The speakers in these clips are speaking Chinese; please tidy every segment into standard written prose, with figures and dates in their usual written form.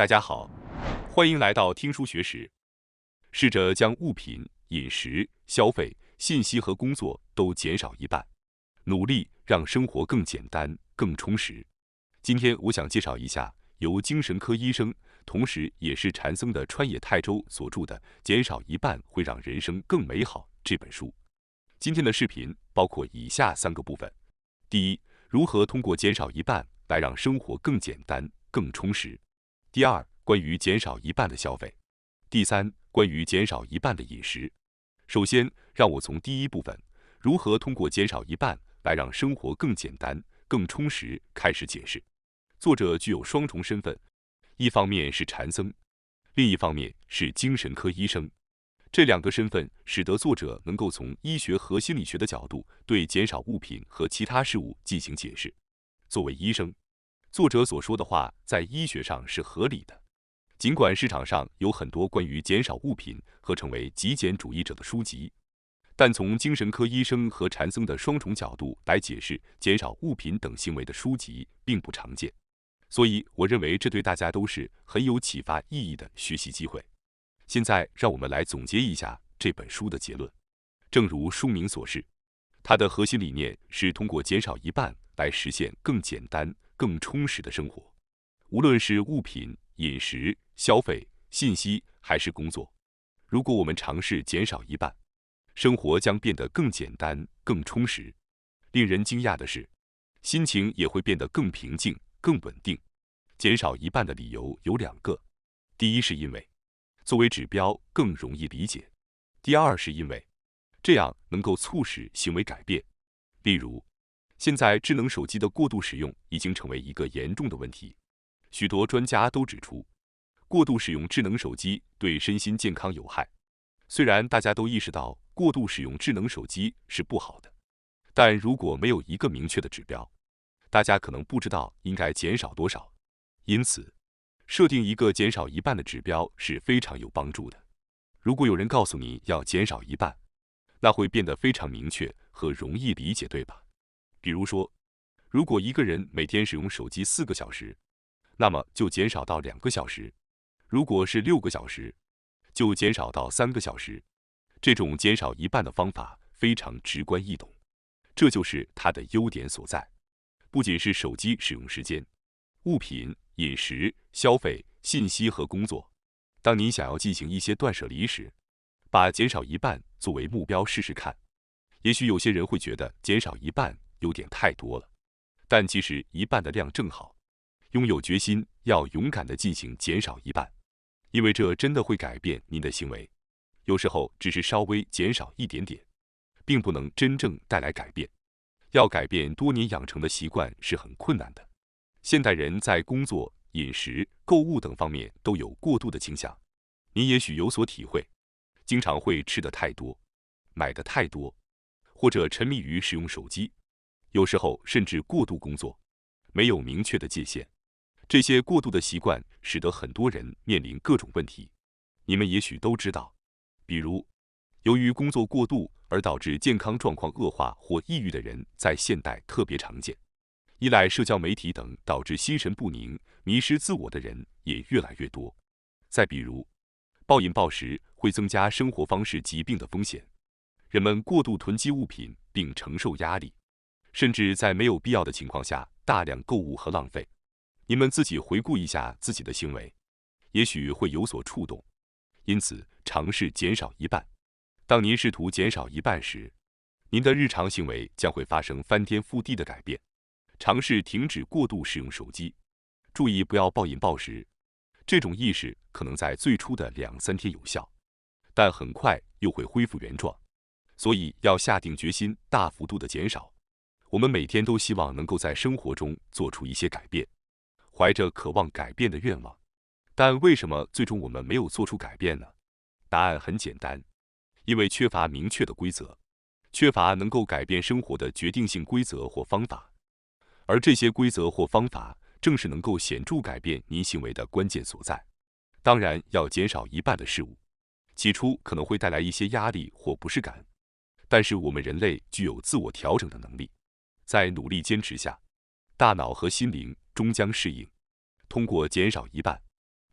大家好，欢迎来到听书学史。试着将物品、饮食、消费、信息和工作都减少一半，努力让生活更简单、更充实。今天我想介绍一下由精神科医生，同时也是禅僧的川野泰州所著的《减少一半会让人生更美好》这本书。今天的视频包括以下3个部分：第一，如何通过减少一半来让生活更简单、更充实；第二，关于减少一半的消费；第三，关于减少一半的饮食。首先，让我从第一部分如何通过减少一半来让生活更简单、更充实开始解释。作者具有双重身份，一方面是禅僧，另一方面是精神科医生。这2个身份使得作者能够从医学和心理学的角度对减少物品和其他事物进行解释。作为医生，作者所说的话在医学上是合理的。尽管市场上有很多关于减少物品和成为极简主义者的书籍，但从精神科医生和禅僧的双重角度来解释减少物品等行为的书籍并不常见。所以，我认为这对大家都是很有启发意义的学习机会。现在，让我们来总结一下这本书的结论。正如书名所示，它的核心理念是通过减少一半来实现更简单、更充实的生活。无论是物品、饮食、消费、信息还是工作，如果我们尝试减少一半，生活将变得更简单、更充实。令人惊讶的是，心情也会变得更平静、更稳定。减少一半的理由有2个：第一是因为作为指标更容易理解；第二是因为这样能够促使行为改变。例如，现在智能手机的过度使用已经成为一个严重的问题。许多专家都指出，过度使用智能手机对身心健康有害。虽然大家都意识到过度使用智能手机是不好的，但如果没有一个明确的指标，大家可能不知道应该减少多少。因此，设定一个减少一半的指标是非常有帮助的。如果有人告诉你要减少一半，那会变得非常明确和容易理解，对吧？比如说，如果一个人每天使用手机4个小时，那么就减少到2个小时；如果是6个小时，就减少到3个小时。这种减少一半的方法非常直观易懂，这就是它的优点所在。不仅是手机使用时间、物品、饮食、消费、信息和工作，当你想要进行一些断舍离时，把减少一半作为目标试试看。也许有些人会觉得减少一半有点太多了，但其实一半的量正好。拥有决心，要勇敢地进行减少一半，因为这真的会改变您的行为。有时候只是稍微减少一点点，并不能真正带来改变。要改变多年养成的习惯是很困难的。现代人在工作、饮食、购物等方面都有过度的倾向，你也许有所体会，经常会吃得太多，买得太多，或者沉迷于使用手机，有时候甚至过度工作，没有明确的界限。这些过度的习惯使得很多人面临各种问题，你们也许都知道，比如由于工作过度而导致健康状况恶化或抑郁的人在现代特别常见，依赖社交媒体等导致心神不宁、迷失自我的人也越来越多。再比如，暴饮暴食会增加生活方式疾病的风险，人们过度囤积物品并承受压力，甚至在没有必要的情况下大量购物和浪费。你们自己回顾一下自己的行为，也许会有所触动。因此，尝试减少一半。当您试图减少一半时，您的日常行为将会发生翻天覆地的改变。尝试停止过度使用手机，注意不要暴饮暴食。这种意识可能在最初的2-3天有效，但很快又会恢复原状。所以要下定决心，大幅度的减少。我们每天都希望能够在生活中做出一些改变，怀着渴望改变的愿望。但为什么最终我们没有做出改变呢？答案很简单，因为缺乏明确的规则，缺乏能够改变生活的决定性规则或方法。而这些规则或方法正是能够显著改变您行为的关键所在。当然，要减少一半的事物，起初可能会带来一些压力或不适感，但是我们人类具有自我调整的能力，在努力坚持下，大脑和心灵终将适应。通过减少一半，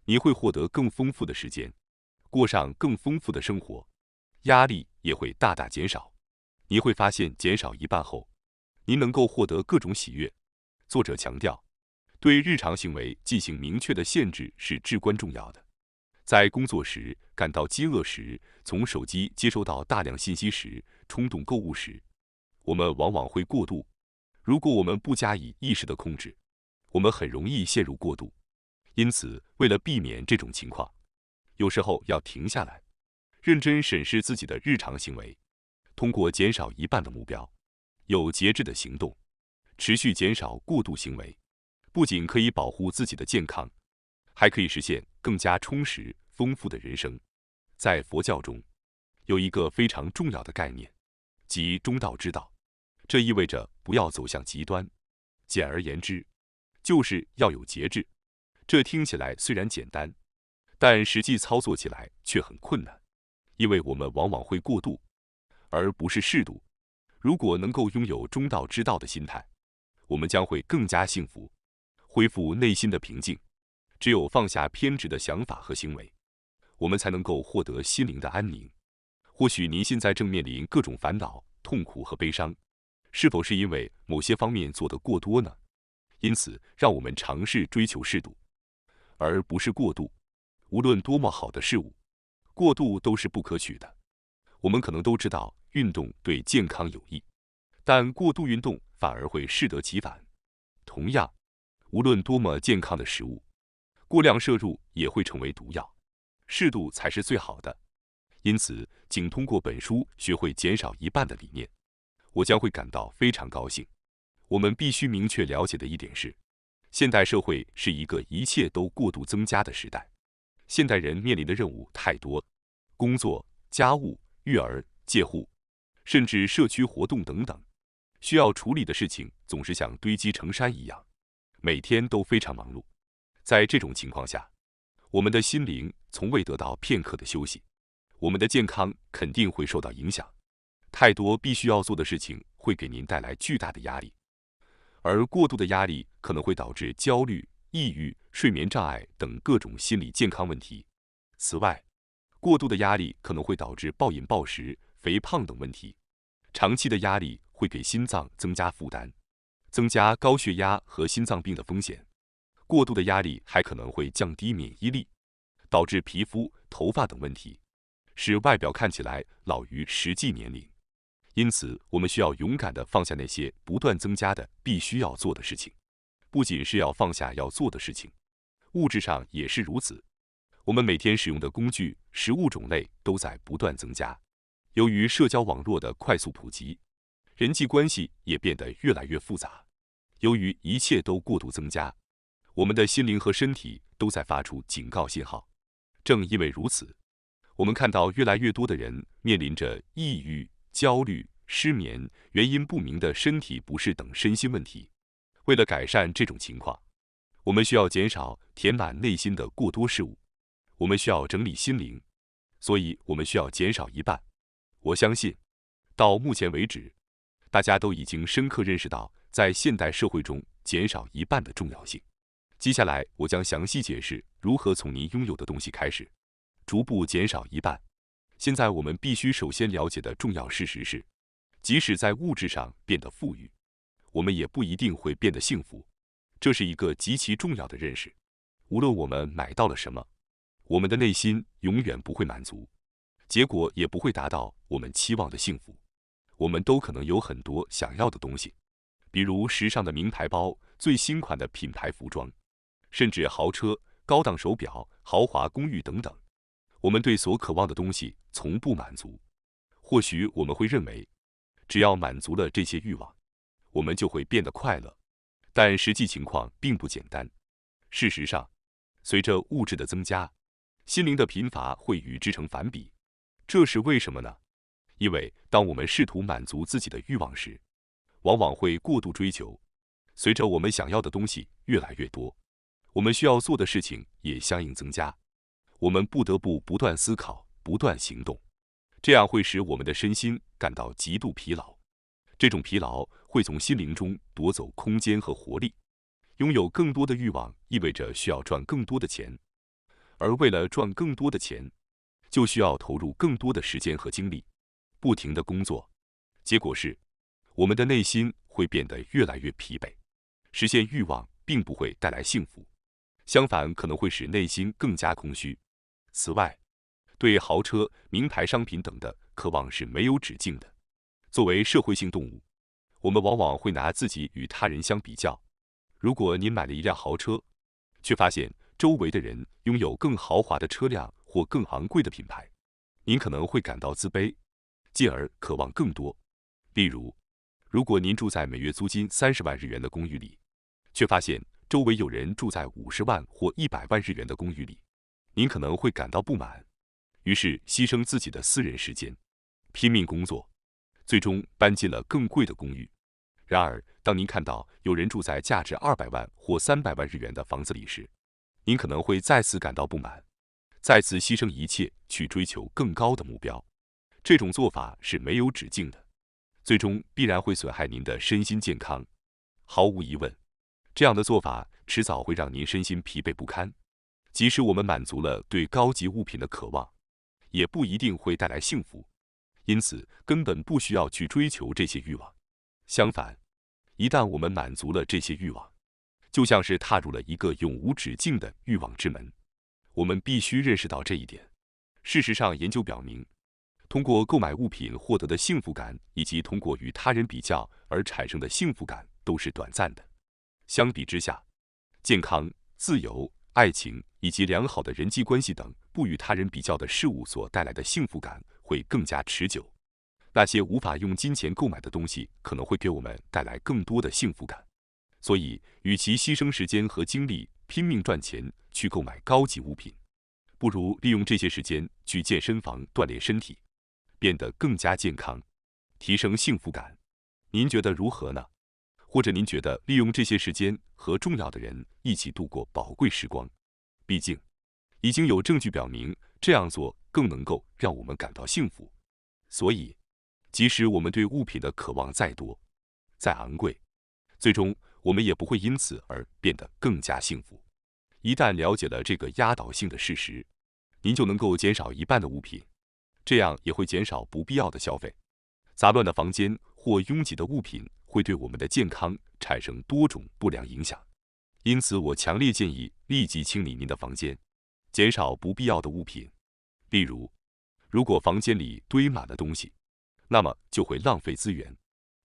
你会获得更丰富的时间，过上更丰富的生活，压力也会大大减少。你会发现，减少一半后，您能够获得各种喜悦。作者强调，对日常行为进行明确的限制是至关重要的。在工作时、感到饥饿时、从手机接收到大量信息时、冲动购物时，我们往往会过度。如果我们不加以意识的控制，我们很容易陷入过度。因此，为了避免这种情况，有时候要停下来，认真审视自己的日常行为，通过减少一半的目标，有节制的行动，持续减少过度行为，不仅可以保护自己的健康，还可以实现更加充实、丰富的人生。在佛教中，有一个非常重要的概念，即中道之道。这意味着不要走向极端。简而言之，就是要有节制。这听起来虽然简单，但实际操作起来却很困难，因为我们往往会过度，而不是适度。如果能够拥有中道之道的心态，我们将会更加幸福，恢复内心的平静。只有放下偏执的想法和行为，我们才能够获得心灵的安宁。或许您现在正面临各种烦恼、痛苦和悲伤，是否是因为某些方面做得过多呢？因此，让我们尝试追求适度，而不是过度。无论多么好的事物，过度都是不可取的。我们可能都知道运动对健康有益，但过度运动反而会适得其反。同样，无论多么健康的食物，过量摄入也会成为毒药。适度才是最好的。因此，仅通过本书学会减少一半的理念，我将会感到非常高兴。我们必须明确了解的一点是，现代社会是一个一切都过度增加的时代。现代人面临的任务太多，工作、家务、育儿、借户，甚至社区活动等等，需要处理的事情总是像堆积成山一样，每天都非常忙碌。在这种情况下，我们的心灵从未得到片刻的休息，我们的健康肯定会受到影响。太多必须要做的事情会给您带来巨大的压力，而过度的压力可能会导致焦虑、抑郁、睡眠障碍等各种心理健康问题。此外，过度的压力可能会导致暴饮暴食、肥胖等问题。长期的压力会给心脏增加负担，增加高血压和心脏病的风险。过度的压力还可能会降低免疫力，导致皮肤、头发等问题，使外表看起来老于实际年龄。因此，我们需要勇敢地放下那些不断增加的必须要做的事情。不仅是要放下要做的事情，物质上也是如此。我们每天使用的工具、食物种类都在不断增加。由于社交网络的快速普及，人际关系也变得越来越复杂。由于一切都过度增加，我们的心灵和身体都在发出警告信号。正因为如此，我们看到越来越多的人面临着抑郁、焦虑、失眠、原因不明的身体不适等身心问题。为了改善这种情况，我们需要减少填满内心的过多事物，我们需要整理心灵，所以我们需要减少一半。我相信，到目前为止，大家都已经深刻认识到在现代社会中减少一半的重要性。接下来，我将详细解释如何从您拥有的东西开始，逐步减少一半。现在我们必须首先了解的重要事实是，即使在物质上变得富裕，我们也不一定会变得幸福。这是一个极其重要的认识。无论我们买到了什么，我们的内心永远不会满足，结果也不会达到我们期望的幸福。我们都可能有很多想要的东西，比如时尚的名牌包、最新款的品牌服装，甚至豪车、高档手表、豪华公寓等等。我们对所渴望的东西从不满足。或许我们会认为，只要满足了这些欲望，我们就会变得快乐。但实际情况并不简单。事实上，随着物质的增加，心灵的贫乏会与之成反比。这是为什么呢？因为当我们试图满足自己的欲望时，往往会过度追求。随着我们想要的东西越来越多，我们需要做的事情也相应增加。我们不得不不断思考、不断行动，这样会使我们的身心感到极度疲劳。这种疲劳会从心灵中夺走空间和活力。拥有更多的欲望意味着需要赚更多的钱，而为了赚更多的钱，就需要投入更多的时间和精力，不停地工作。结果是，我们的内心会变得越来越疲惫。实现欲望并不会带来幸福，相反可能会使内心更加空虚。此外，对豪车、名牌商品等的渴望是没有止境的。作为社会性动物，我们往往会拿自己与他人相比较。如果您买了一辆豪车，却发现周围的人拥有更豪华的车辆或更昂贵的品牌，您可能会感到自卑，进而渴望更多。例如，如果您住在每月租金30万日元的公寓里，却发现周围有人住在50万或100万日元的公寓里，您可能会感到不满，于是牺牲自己的私人时间，拼命工作，最终搬进了更贵的公寓。然而，当您看到有人住在价值200万或300万日元的房子里时，您可能会再次感到不满，再次牺牲一切去追求更高的目标。这种做法是没有止境的，最终必然会损害您的身心健康。毫无疑问，这样的做法迟早会让您身心疲惫不堪。即使我们满足了对高级物品的渴望，也不一定会带来幸福。因此，根本不需要去追求这些欲望。相反，一旦我们满足了这些欲望，就像是踏入了一个永无止境的欲望之门。我们必须认识到这一点。事实上，研究表明，通过购买物品获得的幸福感，以及通过与他人比较而产生的幸福感，都是短暂的。相比之下，健康、自由、爱情以及良好的人际关系等不与他人比较的事物所带来的幸福感会更加持久。那些无法用金钱购买的东西可能会给我们带来更多的幸福感。所以，与其牺牲时间和精力拼命赚钱去购买高级物品，不如利用这些时间去健身房锻炼身体，变得更加健康，提升幸福感。您觉得如何呢？或者您觉得利用这些时间和重要的人一起度过宝贵时光？毕竟，已经有证据表明这样做更能够让我们感到幸福。所以，即使我们对物品的渴望再多、再昂贵，最终我们也不会因此而变得更加幸福。一旦了解了这个压倒性的事实，您就能够减少一半的物品，这样也会减少不必要的消费。杂乱的房间或拥挤的物品会对我们的健康产生多种不良影响，因此我强烈建议立即清理您的房间，减少不必要的物品。例如，如果房间里堆满了东西，那么就会浪费资源。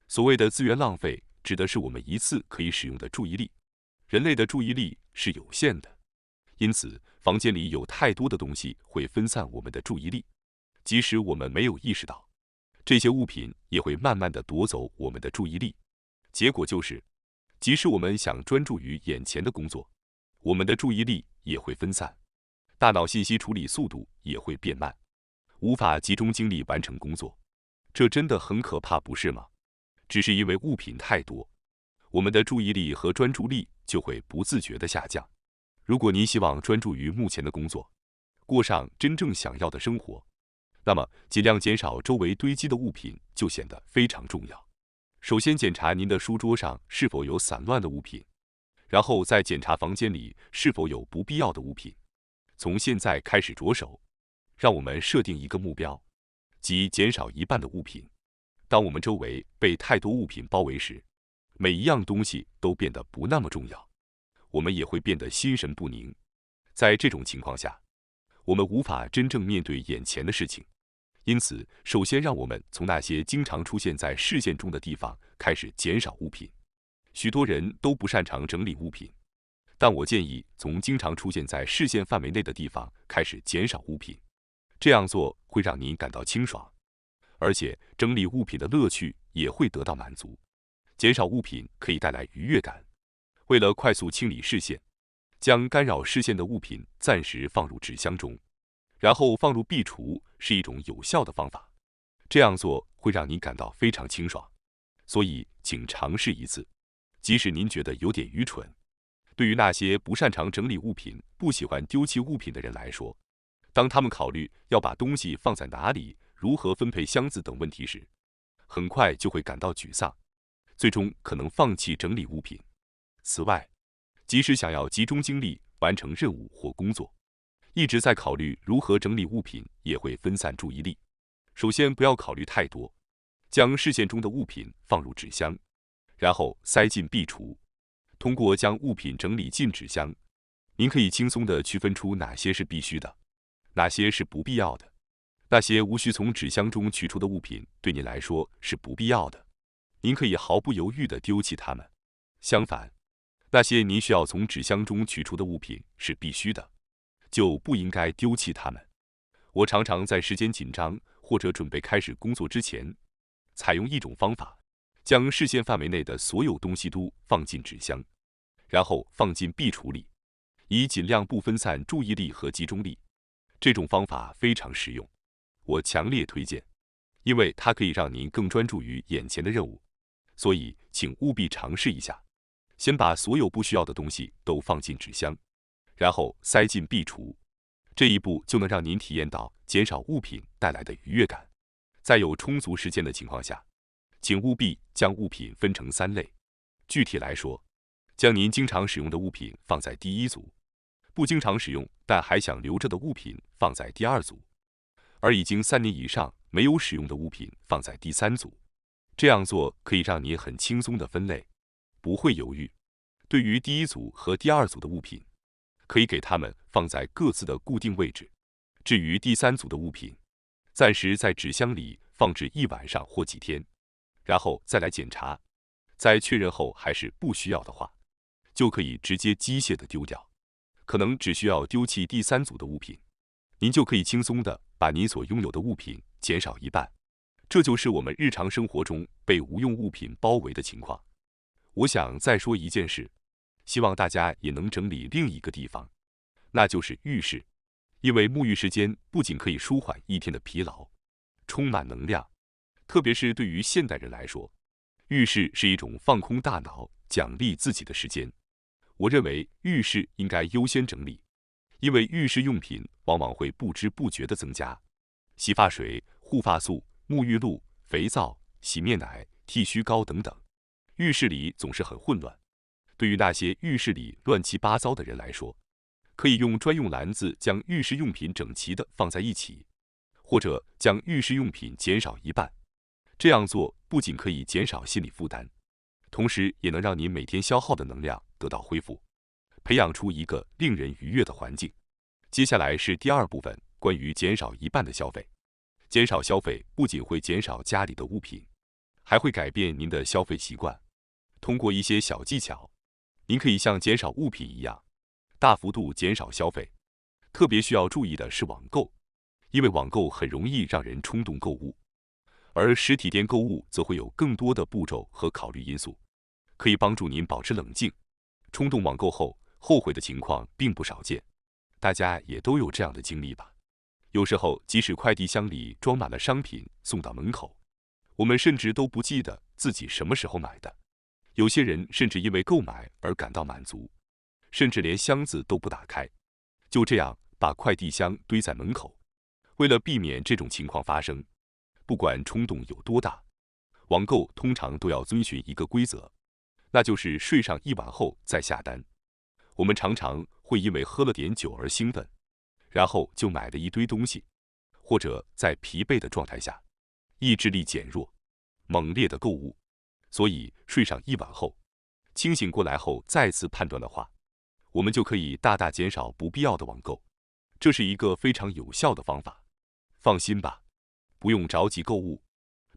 所谓的资源浪费，指的是我们一次可以使用的注意力。人类的注意力是有限的，因此房间里有太多的东西会分散我们的注意力，即使我们没有意识到，这些物品也会慢慢地夺走我们的注意力。结果就是，即使我们想专注于眼前的工作，我们的注意力也会分散，大脑信息处理速度也会变慢，无法集中精力完成工作。这真的很可怕，不是吗？只是因为物品太多，我们的注意力和专注力就会不自觉地下降。如果您希望专注于目前的工作，过上真正想要的生活，那么尽量减少周围堆积的物品就显得非常重要。首先检查您的书桌上是否有散乱的物品，然后再检查房间里是否有不必要的物品。从现在开始着手，让我们设定一个目标，即减少一半的物品。当我们周围被太多物品包围时，每一样东西都变得不那么重要，我们也会变得心神不宁。在这种情况下，我们无法真正面对眼前的事情。因此，首先让我们从那些经常出现在视线中的地方开始减少物品。许多人都不擅长整理物品，但我建议从经常出现在视线范围内的地方开始减少物品。这样做会让您感到清爽，而且整理物品的乐趣也会得到满足。减少物品可以带来愉悦感。为了快速清理视线，将干扰视线的物品暂时放入纸箱中，然后放入壁橱是一种有效的方法。这样做会让您感到非常清爽，所以请尝试一次，即使您觉得有点愚蠢。对于那些不擅长整理物品、不喜欢丢弃物品的人来说，当他们考虑要把东西放在哪里、如何分配箱子等问题时，很快就会感到沮丧，最终可能放弃整理物品。此外，即使想要集中精力完成任务或工作，一直在考虑如何整理物品，也会分散注意力。首先，不要考虑太多，将视线中的物品放入纸箱，然后塞进壁橱。通过将物品整理进纸箱，您可以轻松地区分出哪些是必须的，哪些是不必要的。那些无需从纸箱中取出的物品，对您来说是不必要的，您可以毫不犹豫地丢弃它们。相反，那些您需要从纸箱中取出的物品是必须的，就不应该丢弃它们。我常常在时间紧张或者准备开始工作之前，采用一种方法，将视线范围内的所有东西都放进纸箱，然后放进壁橱里，以尽量不分散注意力和集中力。这种方法非常实用，我强烈推荐，因为它可以让您更专注于眼前的任务。所以，请务必尝试一下。先把所有不需要的东西都放进纸箱，然后塞进壁橱。这一步就能让您体验到减少物品带来的愉悦感。在有充足时间的情况下，请务必将物品分成3类。具体来说，将您经常使用的物品放在第1组，不经常使用但还想留着的物品放在第2组，而已经3年以上没有使用的物品放在第3组。这样做可以让您很轻松地分类，不会犹豫。对于第1组和第2组的物品，可以给它们放在各自的固定位置。至于第3组的物品，暂时在纸箱里放置1晚上或几天，然后再来检查。在确认后还是不需要的话，就可以直接机械地丢掉。可能只需要丢弃第3组的物品，您就可以轻松地把你所拥有的物品减少一半。这就是我们日常生活中被无用物品包围的情况。我想再说一件事，希望大家也能整理另一个地方，那就是浴室。因为沐浴时间不仅可以舒缓一天的疲劳，充满能量，特别是对于现代人来说，浴室是一种放空大脑、奖励自己的时间。我认为浴室应该优先整理，因为浴室用品往往会不知不觉地增加，洗发水、护发素、沐浴露、肥皂、洗面奶、剃须膏等等。浴室里总是很混乱，对于那些浴室里乱七八糟的人来说，可以用专用篮子将浴室用品整齐地放在一起，或者将浴室用品减少一半。这样做不仅可以减少心理负担，同时也能让您每天消耗的能量得到恢复，培养出一个令人愉悦的环境。接下来是第2部分，关于减少一半的消费。减少消费不仅会减少家里的物品，还会改变您的消费习惯。通过一些小技巧，您可以像减少物品一样，大幅度减少消费。特别需要注意的是网购，因为网购很容易让人冲动购物，而实体店购物则会有更多的步骤和考虑因素，可以帮助您保持冷静。冲动网购后后悔的情况并不少见，大家也都有这样的经历吧？有时候，即使快递箱里装满了商品送到门口，我们甚至都不记得自己什么时候买的。有些人甚至因为购买而感到满足，甚至连箱子都不打开，就这样把快递箱堆在门口。为了避免这种情况发生，不管冲动有多大，网购通常都要遵循一个规则，那就是睡上1晚后再下单。我们常常会因为喝了点酒而兴奋，然后就买了一堆东西，或者在疲惫的状态下，意志力减弱，猛烈的购物。所以睡上1晚后，清醒过来后再次判断的话，我们就可以大大减少不必要的网购。这是一个非常有效的方法。放心吧，不用着急购物，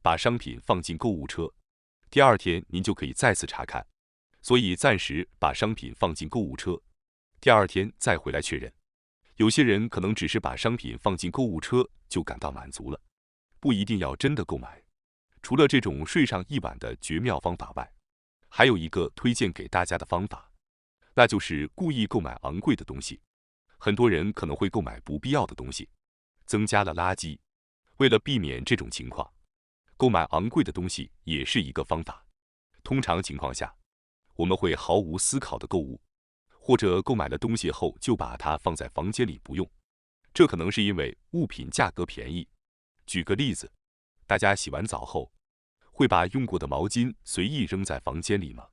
把商品放进购物车，第2天您就可以再次查看。所以暂时把商品放进购物车，第2天再回来确认。有些人可能只是把商品放进购物车就感到满足了，不一定要真的购买。除了这种睡上1晚的绝妙方法外，还有一个推荐给大家的方法，那就是故意购买昂贵的东西。很多人可能会购买不必要的东西，增加了垃圾。为了避免这种情况，购买昂贵的东西也是一个方法。通常情况下，我们会毫无思考的购物，或者购买了东西后就把它放在房间里不用。这可能是因为物品价格便宜。举个例子，大家洗完澡后，会把用过的毛巾随意扔在房间里吗？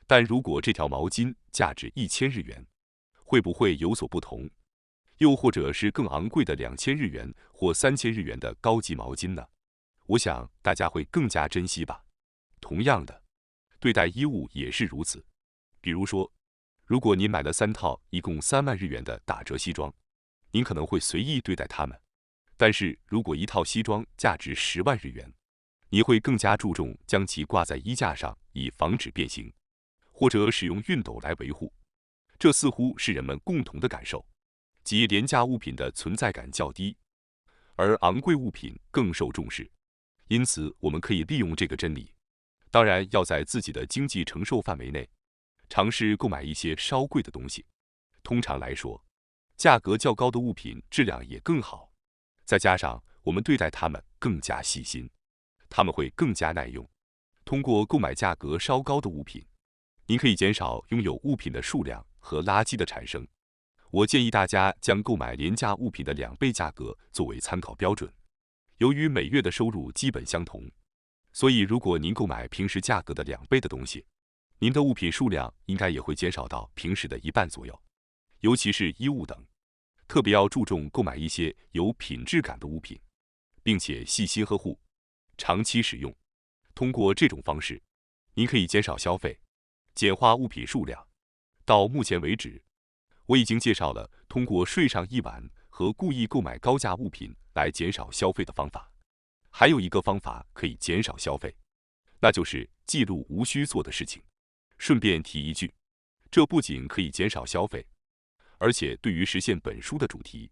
但如果这条毛巾价值1000日元，会不会有所不同？又或者是更昂贵的2000日元或3000日元的高级毛巾呢？我想大家会更加珍惜吧。同样的，对待衣物也是如此。比如说，如果您买了3套一共3万日元的打折西装，您可能会随意对待它们。但是如果一套西装价值10万日元，你会更加注重将其挂在衣架上，以防止变形，或者使用熨斗来维护。这似乎是人们共同的感受，即廉价物品的存在感较低，而昂贵物品更受重视。因此，我们可以利用这个真理，当然要在自己的经济承受范围内，尝试购买一些稍贵的东西。通常来说，价格较高的物品质量也更好，再加上我们对待它们更加细心，它们会更加耐用。通过购买价格稍高的物品，您可以减少拥有物品的数量和垃圾的产生。我建议大家将购买廉价物品的2倍价格作为参考标准。由于每月的收入基本相同，所以如果您购买平时价格的2倍的东西，您的物品数量应该也会减少到平时的1半左右。尤其是衣物等，特别要注重购买一些有品质感的物品，并且细心呵护，长期使用。通过这种方式，您可以减少消费，简化物品数量。到目前为止，我已经介绍了通过睡上一晚和故意购买高价物品来减少消费的方法。还有一个方法可以减少消费，那就是记录无需做的事情。顺便提一句，这不仅可以减少消费，而且对于实现本书的主题，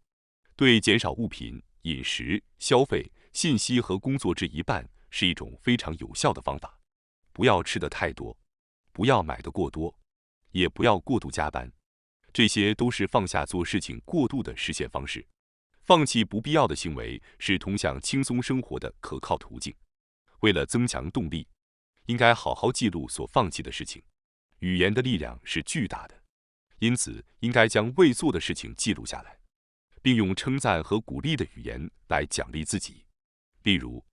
对减少物品、饮食、消费、信息和工作之一半，是一种非常有效的方法。不要吃得太多，不要买得过多，也不要过度加班，这些都是放下做事情过度的实现方式。放弃不必要的行为是通向轻松生活的可靠途径。为了增强动力，应该好好记录所放弃的事情。语言的力量是巨大的，因此应该将未做的事情记录下来，并用称赞和鼓励的语言来奖励自己。例如，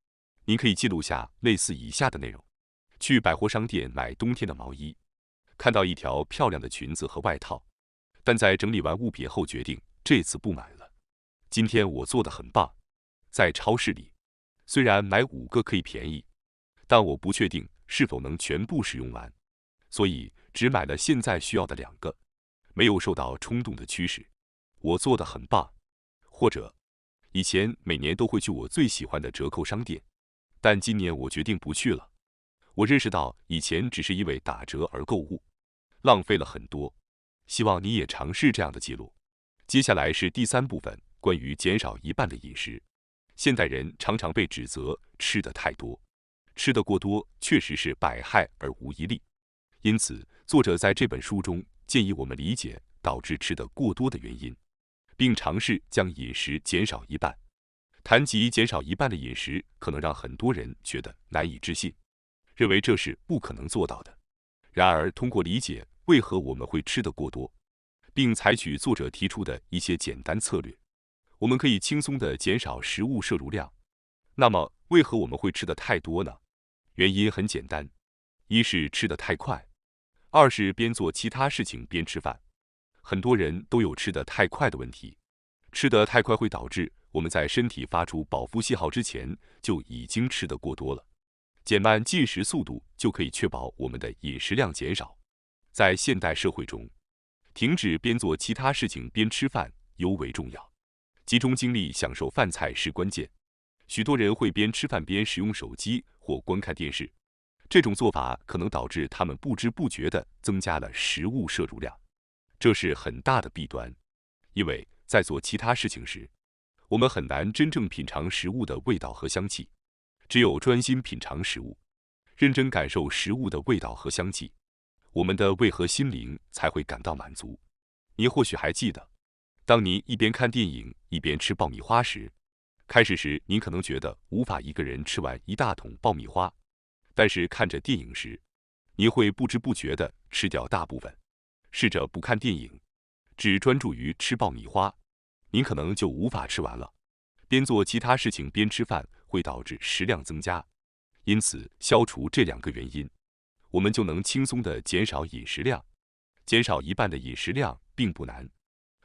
您可以记录下类似以下的内容：去百货商店买冬天的毛衣，看到一条漂亮的裙子和外套，但在整理完物品后决定这次不买了。今天我做得很棒。在超市里，虽然买5个可以便宜，但我不确定是否能全部使用完，所以只买了现在需要的2个，没有受到冲动的驱使。我做得很棒。或者，以前每年都会去我最喜欢的折扣商店，但今年我决定不去了。我认识到以前只是因为打折而购物，浪费了很多。希望你也尝试这样的记录。接下来是第3部分，关于减少一半的饮食。现代人常常被指责吃得太多，吃得过多确实是百害而无一利。因此，作者在这本书中建议我们理解导致吃得过多的原因，并尝试将饮食减少一半。谈及减少一半的饮食，可能让很多人觉得难以置信，认为这是不可能做到的。然而，通过理解为何我们会吃得过多，并采取作者提出的一些简单策略，我们可以轻松地减少食物摄入量。那么，为何我们会吃得太多呢？原因很简单，一是吃得太快，二是边做其他事情边吃饭。很多人都有吃得太快的问题，吃得太快会导致我们在身体发出饱腹信号之前就已经吃得过多了。减慢进食速度就可以确保我们的饮食量减少。在现代社会中，停止边做其他事情边吃饭尤为重要，集中精力享受饭菜是关键。许多人会边吃饭边使用手机或观看电视，这种做法可能导致他们不知不觉地增加了食物摄入量，这是很大的弊端。因为在做其他事情时，我们很难真正品尝食物的味道和香气。只有专心品尝食物，认真感受食物的味道和香气，我们的胃和心灵才会感到满足。您或许还记得，当您一边看电影一边吃爆米花时，开始时您可能觉得无法一个人吃完一大桶爆米花，但是看着电影时，您会不知不觉地吃掉大部分。试着不看电影，只专注于吃爆米花，您可能就无法吃完了。边做其他事情边吃饭会导致食量增加，因此消除这2个原因，我们就能轻松地减少饮食量。减少一半的饮食量并不难，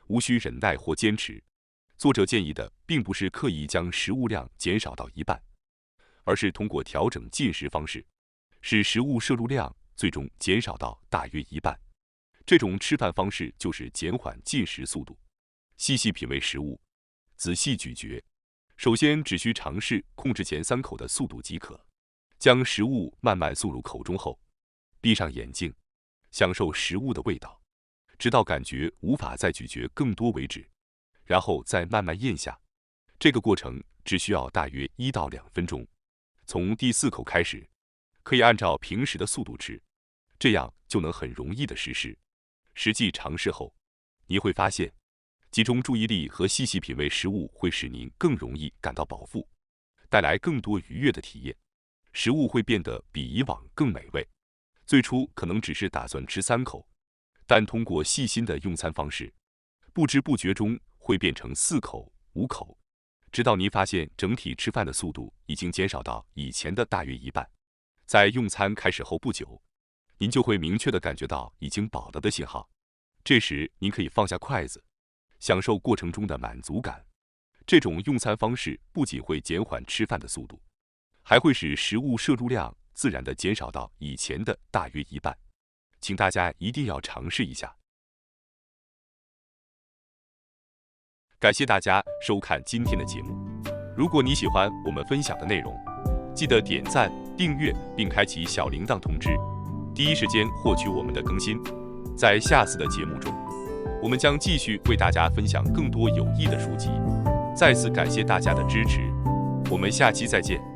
无需忍耐或坚持。作者建议的并不是刻意将食物量减少到一半，而是通过调整进食方式，使食物摄入量最终减少到大约一半。这种吃饭方式就是减缓进食速度。细细品味食物，仔细咀嚼。首先只需尝试控制前3口的速度即可。将食物慢慢送入口中后，闭上眼睛，享受食物的味道，直到感觉无法再咀嚼更多为止，然后再慢慢咽下。这个过程只需要大约1到2分钟。从第4口开始，可以按照平时的速度吃，这样就能很容易的实施。实际尝试后，你会发现，集中注意力和细细品味食物会使您更容易感到饱腹，带来更多愉悦的体验。食物会变得比以往更美味。最初可能只是打算吃3口，但通过细心的用餐方式，不知不觉中会变成4口、5口，直到您发现整体吃饭的速度已经减少到以前的大约一半。在用餐开始后不久，您就会明确地感觉到已经饱了的信号。这时您可以放下筷子，享受过程中的满足感。这种用餐方式不仅会减缓吃饭的速度，还会使食物摄入量自然地减少到以前的大约一半。请大家一定要尝试一下。感谢大家收看今天的节目。如果你喜欢我们分享的内容，记得点赞、订阅并开启小铃铛通知，第一时间获取我们的更新。在下次的节目中，我们将继续为大家分享更多有益的书籍。再次感谢大家的支持，我们下期再见。